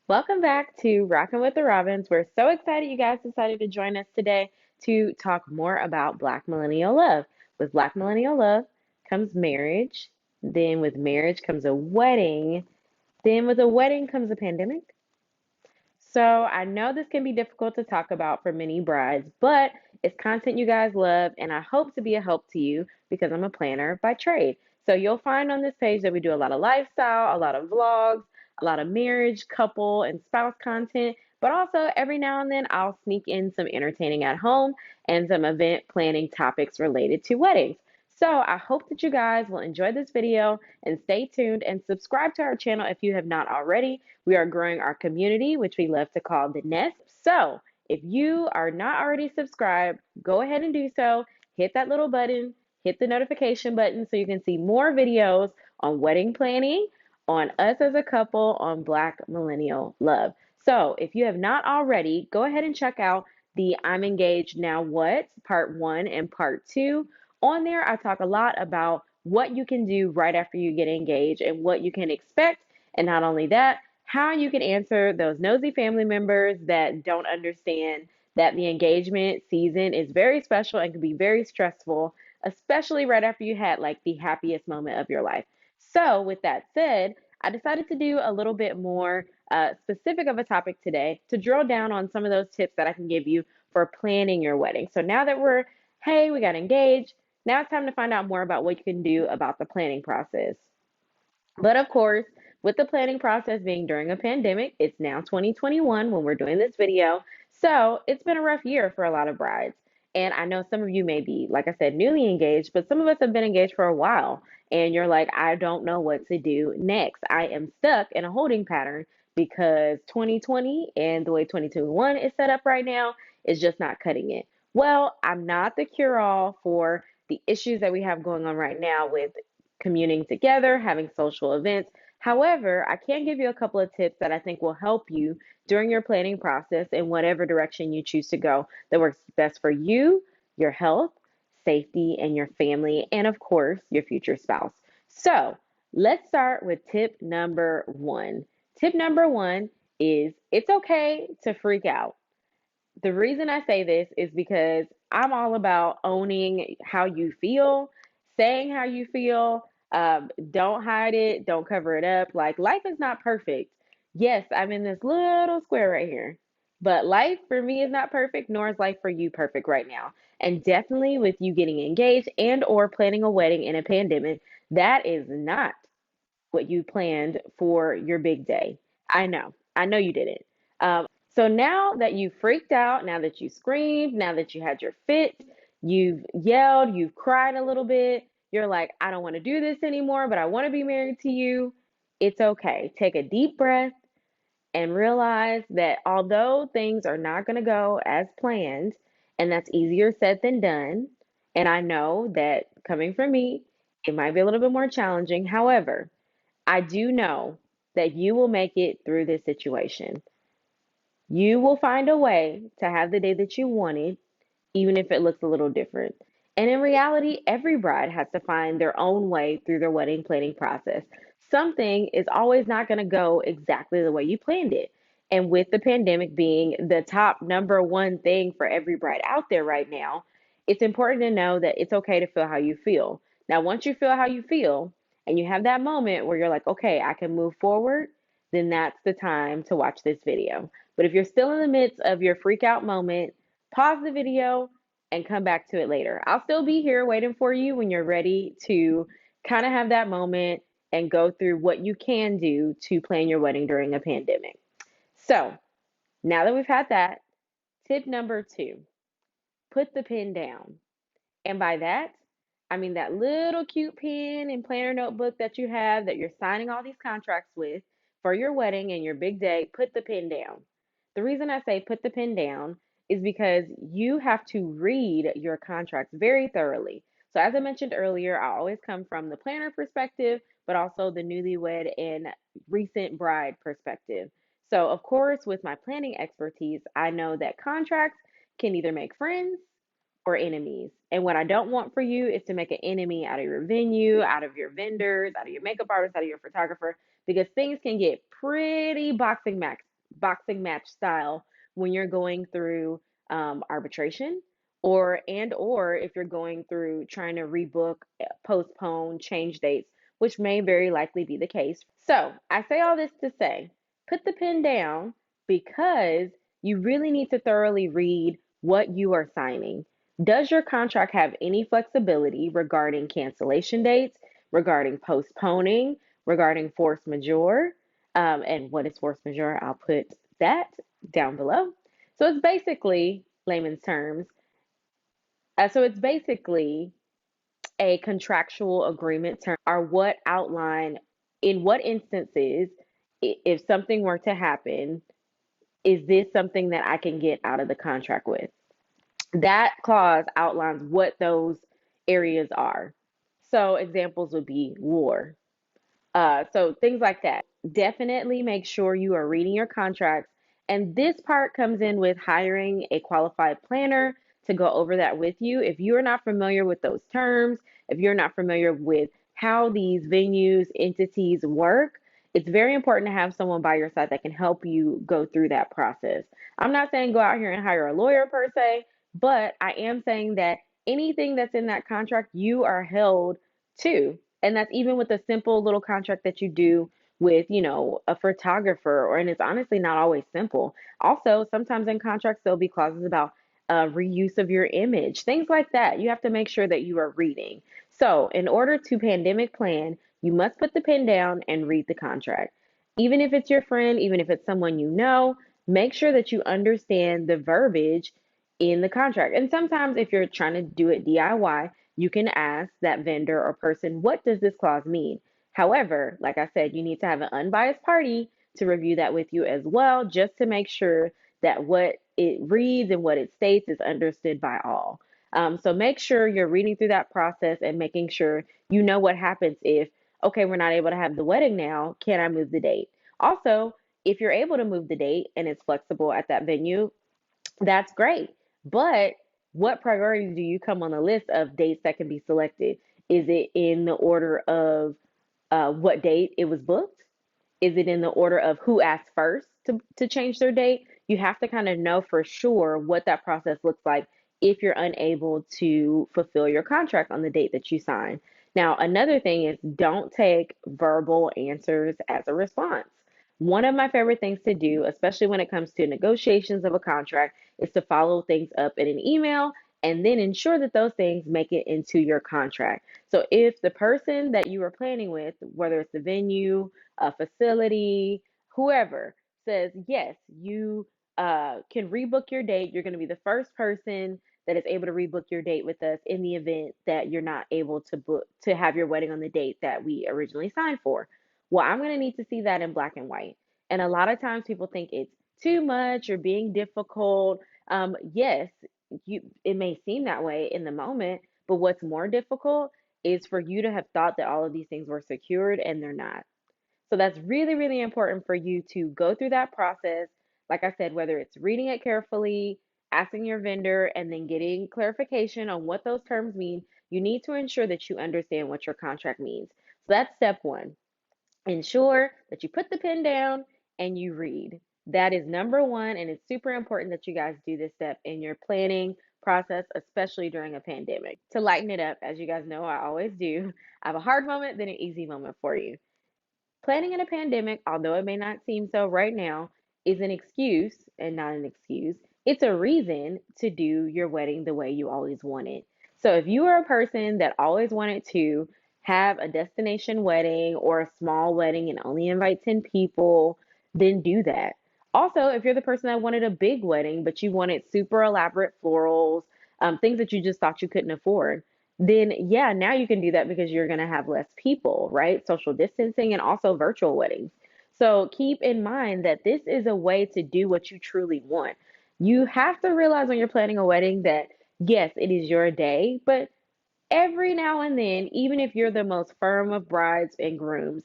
Welcome back to Rockin' with the Robbins. We're so excited you guys decided to join us today to talk more about Black millennial love. With Black millennial love comes marriage, then with marriage comes a wedding, then with a wedding comes a pandemic. So I know this can be difficult to talk about for many brides, but it's content you guys love, and I hope to be a help to you because I'm a planner by trade. So you'll find on this page that we do a lot of lifestyle, a lot of vlogs, a lot of marriage, couple, and spouse content, but also every now and then I'll sneak in some entertaining at home and some event planning topics related to weddings. So I hope that you guys will enjoy this video and stay tuned and subscribe to our channel if you have not already. We are growing our community, which we love to call the Nest. So if you are not already subscribed, go ahead and do so. Hit that little button, hit the notification button so you can see more videos on wedding planning, on us as a couple, on Black millennial love. So if you have not already, go ahead and check out the I'm Engaged Now What, part one and part two. On there, I talk a lot about what you can do right after you get engaged and what you can expect. And not only that, how you can answer those nosy family members that don't understand that the engagement season is very special and can be very stressful, especially right after you had like the happiest moment of your life. So, with that said, I decided to do a little bit more specific of a topic today to drill down on some of those tips that I can give you for planning your wedding. So, now that hey, we got engaged, now it's time to find out more about what you can do about the planning process. But of course, with the planning process being during a pandemic, it's now 2021 when we're doing this video. So it's been a rough year for a lot of brides. And I know some of you may be, like I said, newly engaged, but some of us have been engaged for a while. And you're like, I don't know what to do next. I am stuck in a holding pattern because 2020 and the way 2021 is set up right now is just not cutting it. Well, I'm not the cure all for the issues that we have going on right now with communing together, having social events. However, I can give you a couple of tips that I think will help you during your planning process in whatever direction you choose to go that works best for you, your health, safety, and your family, and of course, your future spouse. So let's start with tip number one. Tip number one is it's okay to freak out. The reason I say this is because I'm all about owning how you feel, saying how you feel. Don't hide it, don't cover it up. Like, life is not perfect. Yes, I'm in this little square right here, but life for me is not perfect, nor is life for you perfect right now. And definitely with you getting engaged and or planning a wedding in a pandemic, that is not what you planned for your big day. I know you didn't. So now that you freaked out, now that you screamed, now that you had your fit, you've yelled, you've cried a little bit, you're like, I don't want to do this anymore, but I want to be married to you. It's okay. Take a deep breath and realize that although things are not going to go as planned, and that's easier said than done, and I know that coming from me, it might be a little bit more challenging. However, I do know that you will make it through this situation. You will find a way to have the day that you wanted, even if it looks a little different. And in reality, every bride has to find their own way through their wedding planning process. Something is always not going to go exactly the way you planned it. And with the pandemic being the top number one thing for every bride out there right now, it's important to know that it's okay to feel how you feel. Now, once you feel how you feel and you have that moment where you're like, okay, I can move forward, then that's the time to watch this video. But if you're still in the midst of your freak out moment, pause the video and come back to it later. I'll still be here waiting for you when you're ready to kind of have that moment and go through what you can do to plan your wedding during a pandemic. So, now that we've had that, tip number two, put the pen down. And by that, I mean that little cute pen and planner notebook that you have that you're signing all these contracts with for your wedding and your big day, put the pen down. The reason I say put the pen down is because you have to read your contracts very thoroughly. So, as I mentioned earlier, I always come from the planner perspective, but also the newlywed and recent bride perspective. So, of course, with my planning expertise, I know that contracts can either make friends or enemies. And what I don't want for you is to make an enemy out of your venue, out of your vendors, out of your makeup artist, out of your photographer, because things can get pretty boxing boxing match style when you're going through arbitration, or if you're going through trying to rebook, postpone, change dates, which may very likely be the case. So I say all this to say, put the pen down, because you really need to thoroughly read what you are signing. Does your contract have any flexibility regarding cancellation dates, regarding postponing, regarding force majeure? And what is force majeure? I'll put that down below. So it's basically, layman's terms, it's basically a contractual agreement term are what outline in what instances, if something were to happen, is this something that I can get out of the contract with? That clause outlines what those areas are. So examples would be war. So things like that. Definitely make sure you are reading your contracts. And this part comes in with hiring a qualified planner to go over that with you. If you're not familiar with those terms, if you're not familiar with how these venues, entities work, it's very important to have someone by your side that can help you go through that process. I'm not saying go out here and hire a lawyer per se, but I am saying that anything that's in that contract, you are held to. And that's even with a simple little contract that you do with, a photographer, and it's honestly not always simple. Also, sometimes in contracts, there'll be clauses about reuse of your image, things like that. You have to make sure that you are reading. So, in order to pandemic plan, you must put the pen down and read the contract. Even if it's your friend, even if it's someone you know, make sure that you understand the verbiage in the contract. And sometimes, if you're trying to do it DIY, you can ask that vendor or person, what does this clause mean? However, like I said, you need to have an unbiased party to review that with you as well, just to make sure that what it reads and what it states is understood by all. So make sure you're reading through that process and making sure you know what happens if, okay, we're not able to have the wedding now. Can I move the date? Also, if you're able to move the date and it's flexible at that venue, that's great. But what priority do you come on the list of dates that can be selected? Is it in the order of what date it was booked? Is it in the order of who asked first to change their date? You have to kind of know for sure what that process looks like if you're unable to fulfill your contract on the date that you sign. Now, another thing is, don't take verbal answers as a response. One of my favorite things to do, especially when it comes to negotiations of a contract, is to follow things up in an email and then ensure that those things make it into your contract. So if the person that you are planning with, whether it's the venue, a facility, whoever, says, yes, you can rebook your date, you're going to be the first person that is able to rebook your date with us in the event that you're not able to book to have your wedding on the date that we originally signed for. Well, I'm going to need to see that in black and white. And a lot of times people think it's too much or being difficult. Yes, it may seem that way in the moment, but what's more difficult is for you to have thought that all of these things were secured and they're not. So that's really, really important for you to go through that process. Like I said, whether it's reading it carefully, asking your vendor, and then getting clarification on what those terms mean, you need to ensure that you understand what your contract means. So that's step one. Ensure that you put the pen down and you read. That is number one, and it's super important that you guys do this step in your planning process, especially during a pandemic. To lighten it up, as you guys know, I always do, I have a hard moment, then an easy moment for you. Planning in a pandemic, although it may not seem so right now, is an excuse and not an excuse. It's a reason to do your wedding the way you always wanted. So if you are a person that always wanted to have a destination wedding or a small wedding and only invite 10 people, then do that. Also, if you're the person that wanted a big wedding, but you wanted super elaborate florals, things that you just thought you couldn't afford, then yeah, now you can do that because you're going to have less people, right? Social distancing and also virtual weddings. So keep in mind that this is a way to do what you truly want. You have to realize when you're planning a wedding that yes, it is your day, but every now and then, even if you're the most firm of brides and grooms,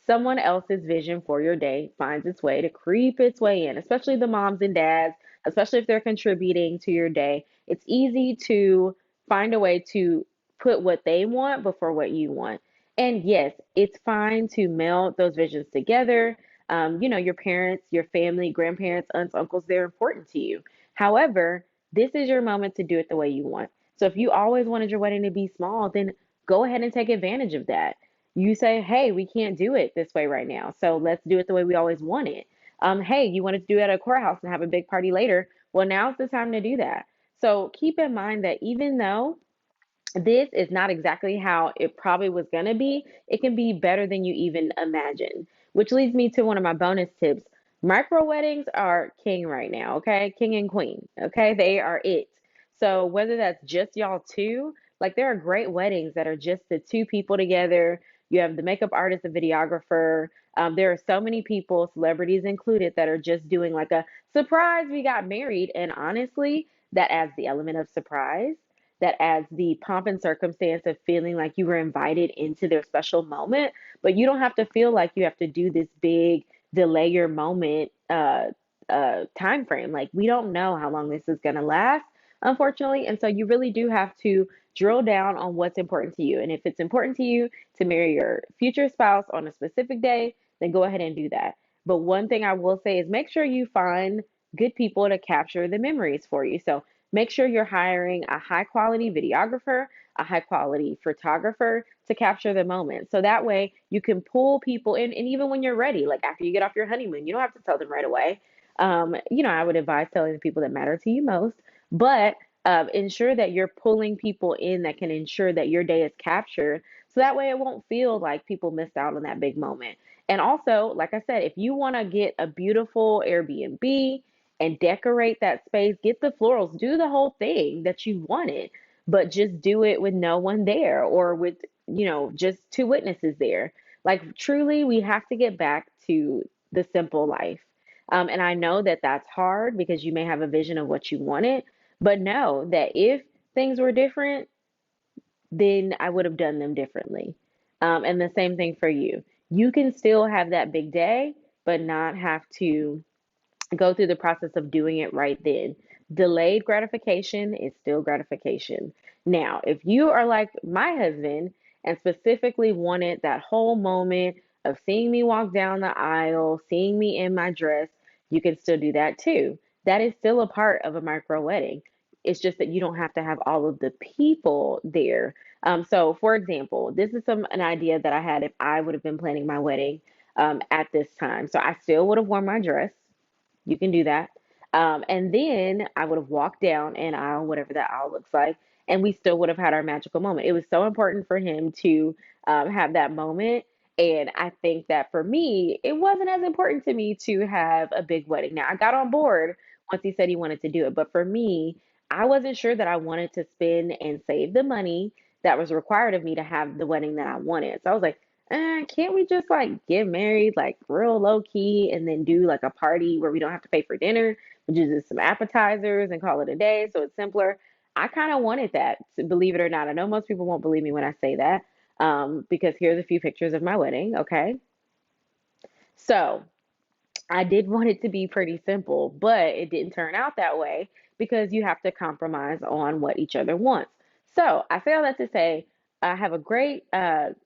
someone else's vision for your day finds its way to creep its way in, especially the moms and dads, especially if they're contributing to your day. It's easy to find a way to put what they want before what you want. And yes, it's fine to meld those visions together. Your parents, your family, grandparents, aunts, uncles, they're important to you. However, this is your moment to do it the way you want. So if you always wanted your wedding to be small, then go ahead and take advantage of that. You say, hey, we can't do it this way right now. So let's do it the way we always want it. Hey, you wanted to do it at a courthouse and have a big party later. Well, now's the time to do that. So keep in mind that even though this is not exactly how it probably was going to be, it can be better than you even imagine. Which leads me to one of my bonus tips. Micro weddings are king right now, okay? King and queen, okay? They are it. So whether that's just y'all two, like there are great weddings that are just the two people together. You have the makeup artist, the videographer. There are so many people, celebrities included, that are just doing like a surprise, we got married. And honestly, that adds the element of surprise, that adds the pomp and circumstance of feeling like you were invited into their special moment. But you don't have to feel like you have to do this big delay your moment time frame. Like we don't know how long this is going to last, unfortunately. And so you really do have to drill down on what's important to you. And if it's important to you to marry your future spouse on a specific day, then go ahead and do that. But one thing I will say is make sure you find good people to capture the memories for you. So make sure you're hiring a high quality videographer, a high quality photographer to capture the moment. So that way you can pull people in. And even when you're ready, like after you get off your honeymoon, you don't have to tell them right away. I would advise telling the people that matter to you most, but ensure that you're pulling people in that can ensure that your day is captured. So that way it won't feel like people missed out on that big moment. And also, like I said, if you want to get a beautiful Airbnb, and decorate that space, get the florals, do the whole thing that you wanted, but just do it with no one there or with, just two witnesses there. Like, truly, we have to get back to the simple life. And I know that that's hard because you may have a vision of what you wanted, but know that if things were different, then I would have done them differently. And the same thing for you. You can still have that big day, but not have to go through the process of doing it right then. Delayed gratification is still gratification. Now, if you are like my husband and specifically wanted that whole moment of seeing me walk down the aisle, seeing me in my dress, you can still do that too. That is still a part of a micro wedding. It's just that you don't have to have all of the people there. So, for example, this is an idea that I had if I would have been planning my wedding at this time. So I still would have worn my dress. You can do that. And then I would have walked down an aisle, whatever that aisle looks like, and we still would have had our magical moment. It was so important for him to have that moment. And I think that for me, it wasn't as important to me to have a big wedding. Now, I got on board once he said he wanted to do it. But for me, I wasn't sure that I wanted to spend and save the money that was required of me to have the wedding that I wanted. So I was like, can't we just like get married like real low key and then do like a party where we don't have to pay for dinner, which is just some appetizers and call it a day so it's simpler. I kind of wanted that, believe it or not. I know most people won't believe me when I say that, because here's a few pictures of my wedding. Okay. So I did want it to be pretty simple, but it didn't turn out that way because you have to compromise on what each other wants. So I say all that to say, I have a great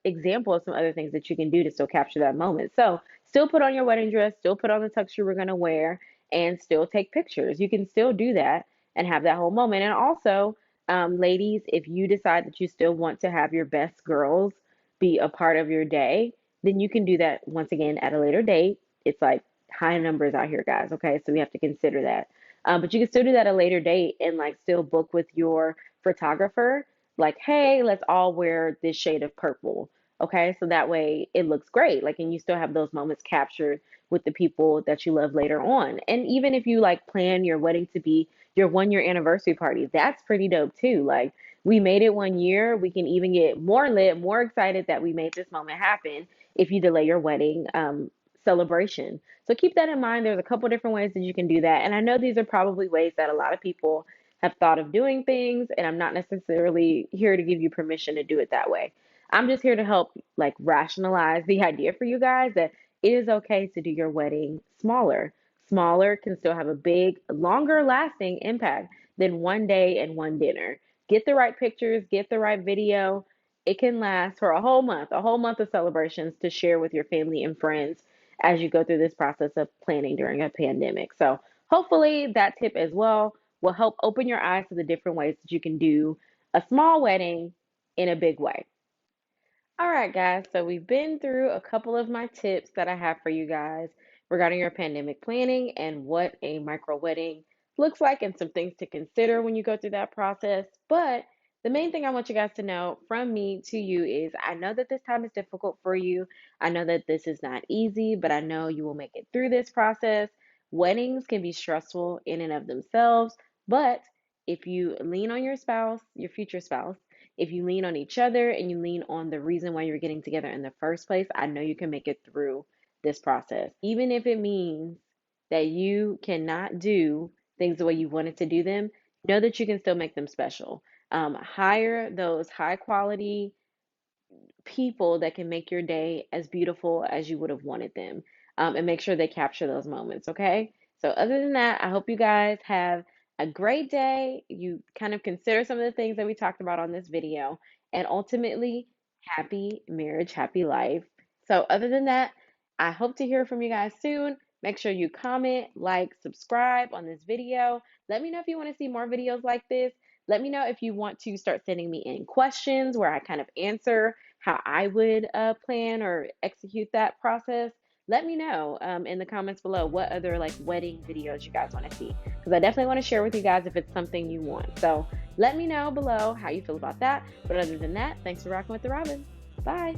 example of some other things that you can do to still capture that moment. So still put on your wedding dress, still put on the tux you were going to wear, and still take pictures. You can still do that and have that whole moment. And also, ladies, if you decide that you still want to have your best girls be a part of your day, then you can do that once again at a later date. It's like high numbers out here, guys. Okay, so we have to consider that. But you can still do that at a later date and like still book with your photographer. Like, hey, let's all wear this shade of purple. Okay, so that way it looks great. Like, and you still have those moments captured with the people that you love later on. And even if you like plan your wedding to be your 1 year anniversary party, that's pretty dope too. Like, we made it 1 year. We can even get more lit, more excited that we made this moment happen if you delay your wedding celebration. So keep that in mind. There's a couple different ways that you can do that. And I know these are probably ways that a lot of people have thought of doing things, and I'm not necessarily here to give you permission to do it that way. I'm just here to help like rationalize the idea for you guys that it is okay to do your wedding smaller. Smaller can still have a big, longer lasting impact than one day and one dinner. Get the right pictures, get the right video. It can last for a whole month of celebrations to share with your family and friends. as you go through this process of planning during a pandemic. So hopefully that tip as well will help open your eyes to the different ways that you can do a small wedding in a big way. All right, guys. So we've been through a couple of my tips that I have for you guys regarding your pandemic planning and what a micro wedding looks like and some things to consider when you go through that process. But the main thing I want you guys to know from me to you is I know that this time is difficult for you. I know that this is not easy, but I know you will make it through this process. Weddings can be stressful in and of themselves, but if you lean on your spouse, your future spouse, if you lean on each other and you lean on the reason why you're getting together in the first place, I know you can make it through this process. Even if it means that you cannot do things the way you wanted to do them, know that you can still make them special. Hire those high quality people that can make your day as beautiful as you would have wanted them, and make sure they capture those moments, okay? So, other than that, I hope you guys have a great day. You kind of consider some of the things that we talked about on this video, and ultimately, happy marriage, happy life. So, other than that, I hope to hear from you guys soon. Make sure you comment, like, subscribe on this video. Let me know if you want to see more videos like this. Let me know if you want to start sending me in questions where I kind of answer how I would plan or execute that process. Let me know in the comments below what other like wedding videos you guys want to see, because I definitely want to share with you guys if it's something you want. So let me know below how you feel about that. But other than that, thanks for rocking with the Robins. Bye.